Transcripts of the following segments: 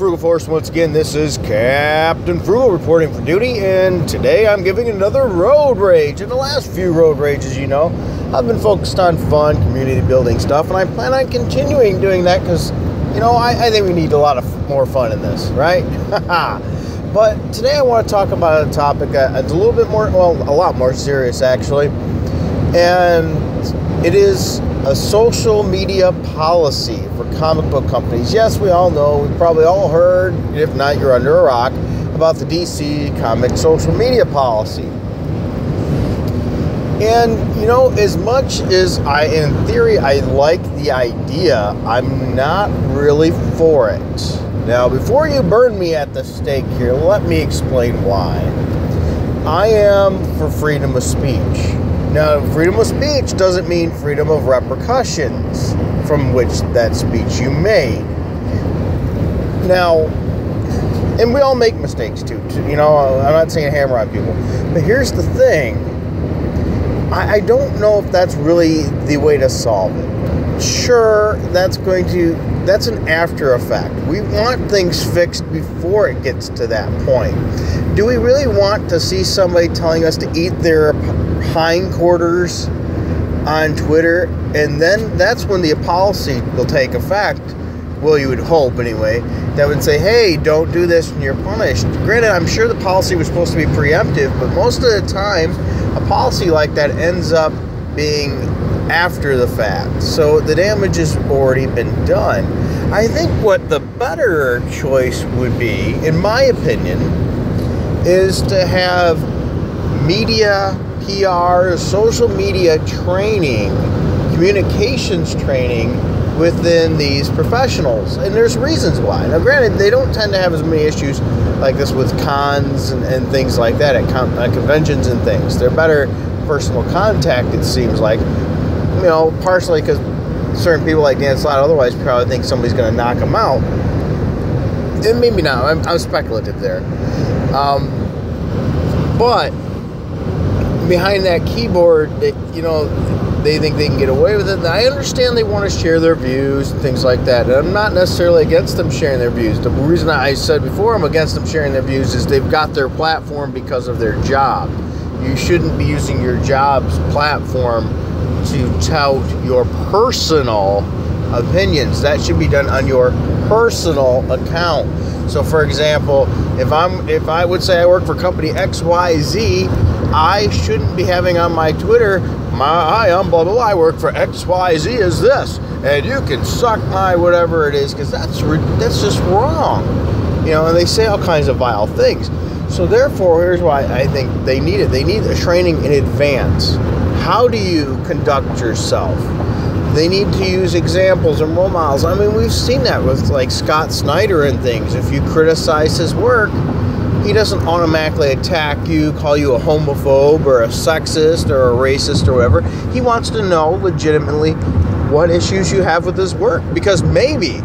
Frugal Force. Once again, this is Captain Frugal reporting for duty, and today I'm giving another road rage. In the last few road rages, you know, I've been focused on fun, community building stuff, and I plan on continuing doing that because, you know, I think we need a lot of more fun in this, right? But today I want to talk about a topic that's a little bit more, well, a lot more serious actually, and it is a social media policy for comic book companies. Yes, we all know, we've probably all heard, if not, you're under a rock, about the DC comic social media policy. And, you know, as much as in theory, I like the idea, I'm not really for it. Now, before you burn me at the stake here, let me explain why. I am for freedom of speech. Now, freedom of speech doesn't mean freedom of repercussions from which that speech you made. Now, and we all make mistakes too. You know, I'm not saying hammer on people. But here's the thing. I don't know if that's really the way to solve it. Sure, that's an after effect. We want things fixed before it gets to that point. Do we really want to see somebody telling us to eat their hindquarters on Twitter, and then that's when the policy will take effect? Well, you would hope anyway, that would say, hey, don't do this and you're punished. Granted, I'm sure the policy was supposed to be preemptive, but most of the time a policy like that ends up being after the fact, so the damage has already been done. I think what the better choice would be, in my opinion, is to have media, PR, social media training, communications training within these professionals. And there's reasons why. Now, granted, they don't tend to have as many issues like this with cons and things like that at conventions and things. They're better personal contact, it seems like. You know, partially because certain people like Dan Slott otherwise probably think somebody's going to knock them out. And maybe not. I'm speculative there. But behind that keyboard, you know, they think they can get away with it. And I understand they want to share their views and things like that. And I'm not necessarily against them sharing their views. The reason I said before I'm against them sharing their views is they've got their platform because of their job. You shouldn't be using your job's platform to tout your personal opinions. That should be done on your personal account. So, for example, if I would say I work for company XYZ, I shouldn't be having on my Twitter, hi, I'm blah, blah, blah, I work for XYZ is this, and you can suck my whatever it is, because that's just wrong. You know, and they say all kinds of vile things. So, therefore, here's why I think they need it. They need a training in advance. How do you conduct yourself? They need to use examples and role models. I mean, we've seen that with like Scott Snyder and things. If you criticize his work, he doesn't automatically attack you, call you a homophobe or a sexist or a racist or whatever. He wants to know legitimately what issues you have with his work, because maybe,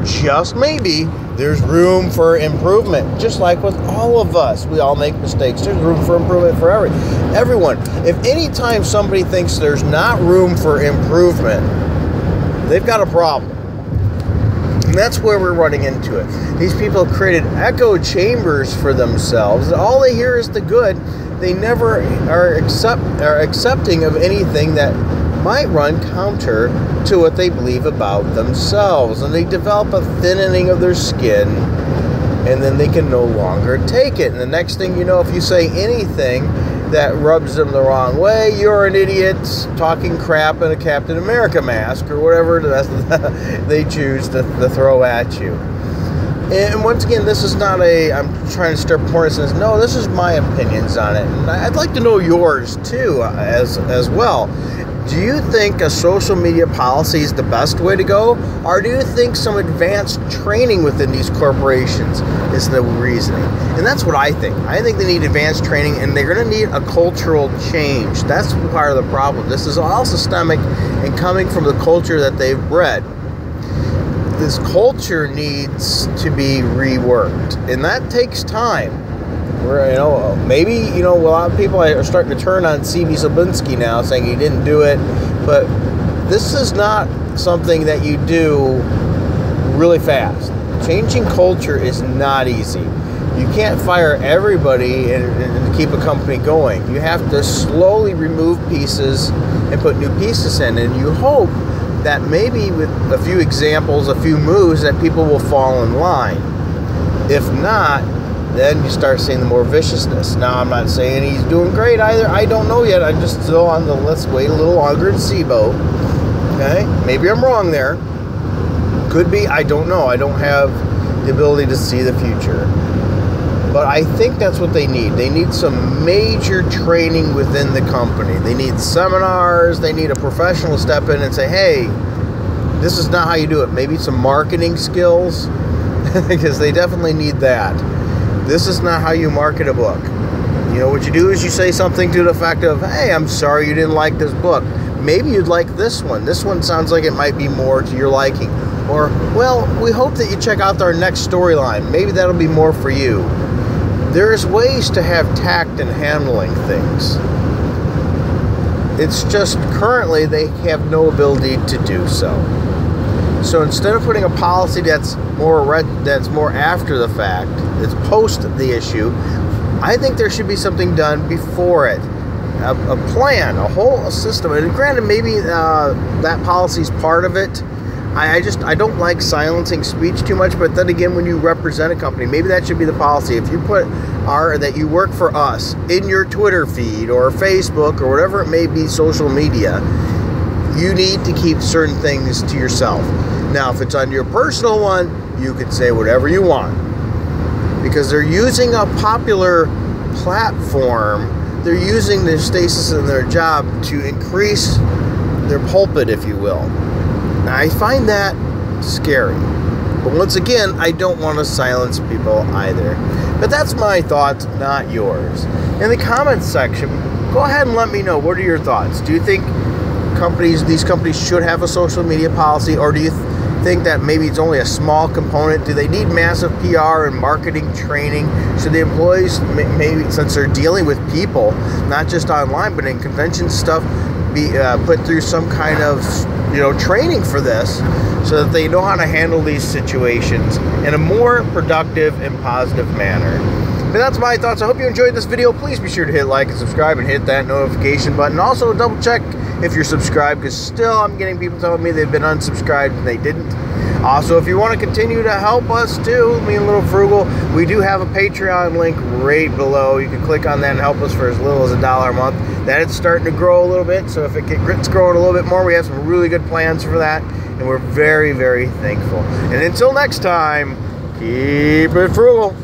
just maybe, there's room for improvement. Just like with all of us, we all make mistakes. There's room for improvement for everyone. If any time somebody thinks there's not room for improvement, they've got a problem. And that's where we're running into it. These people have created echo chambers for themselves. All they hear is the good. They never are accepting of anything that might run counter to what they believe about themselves. And they develop a thinning of their skin, and then they can no longer take it. And the next thing you know, if you say anything that rubs them the wrong way, you're an idiot talking crap in a Captain America mask or whatever they choose to throw at you. And once again, this is not I'm trying to stir partisanship. No, this is my opinions on it. And I'd like to know yours too, as well. Do you think a social media policy is the best way to go? Or do you think some advanced training within these corporations is the reasoning? And that's what I think. I think they need advanced training, and they're going to need a cultural change. That's part of the problem. This is all systemic and coming from the culture that they've bred. This culture needs to be reworked, and that takes time. Maybe a lot of people are starting to turn on C.B. Sabinsky now, saying he didn't do it, but this is not something that you do really fast. changing culture is not easy. You can't fire everybody and keep a company going. You have to slowly remove pieces and put new pieces in, and you hope that maybe with a few examples, a few moves, that people will fall in line. If not, then you start seeing the more viciousness. Now, I'm not saying he's doing great either. I don't know yet. I'm just still on the let's wait a little longer and see boat. Okay? Maybe I'm wrong there. Could be. I don't know. I don't have the ability to see the future. But I think that's what they need. They need some major training within the company. They need seminars. They need a professional to step in and say, hey, this is not how you do it. Maybe some marketing skills, because they definitely need that. This is not how you market a book. You know, what you do is you say something to the effect of, hey, I'm sorry you didn't like this book. Maybe you'd like this one. This one sounds like it might be more to your liking. Or, well, we hope that you check out our next storyline. Maybe that'll be more for you. There's ways to have tact in handling things. It's just currently they have no ability to do so. So instead of putting a policy that's more after the fact, that's post the issue, I think there should be something done before it. A plan, a whole system. And granted, maybe that policy's part of it. I don't like silencing speech too much, but then again, when you represent a company, maybe that should be the policy. If you put that you work for us in your Twitter feed or Facebook or whatever it may be, social media, you need to keep certain things to yourself. Now, if it's on your personal one, you can say whatever you want, because they're using a popular platform. They're using their status in their job to increase their pulpit, if you will. Now, I find that scary. But once again, I don't want to silence people either. But that's my thoughts, not yours. In the comments section, go ahead and let me know. What are your thoughts? Do you think these companies should have a social media policy, or do you think that maybe it's only a small component? Do they need massive PR and marketing training? Should the employees, maybe since they're dealing with people, not just online, but in convention stuff, be put through some kind of training for this, so that they know how to handle these situations in a more productive and positive manner. But that's my thoughts. I hope you enjoyed this video. Please be sure to hit like and subscribe and hit that notification button. Also, double check if you're subscribed, because still I'm getting people telling me they've been unsubscribed and they didn't. Also, if you want to continue to help us too, me and Little Frugal, we do have a Patreon link right below. You can click on that and help us for as little as $1 a month. That is starting to grow a little bit, so if it's growing a little bit more, we have some really good plans for that, and we're very, very thankful. And until next time, keep it frugal.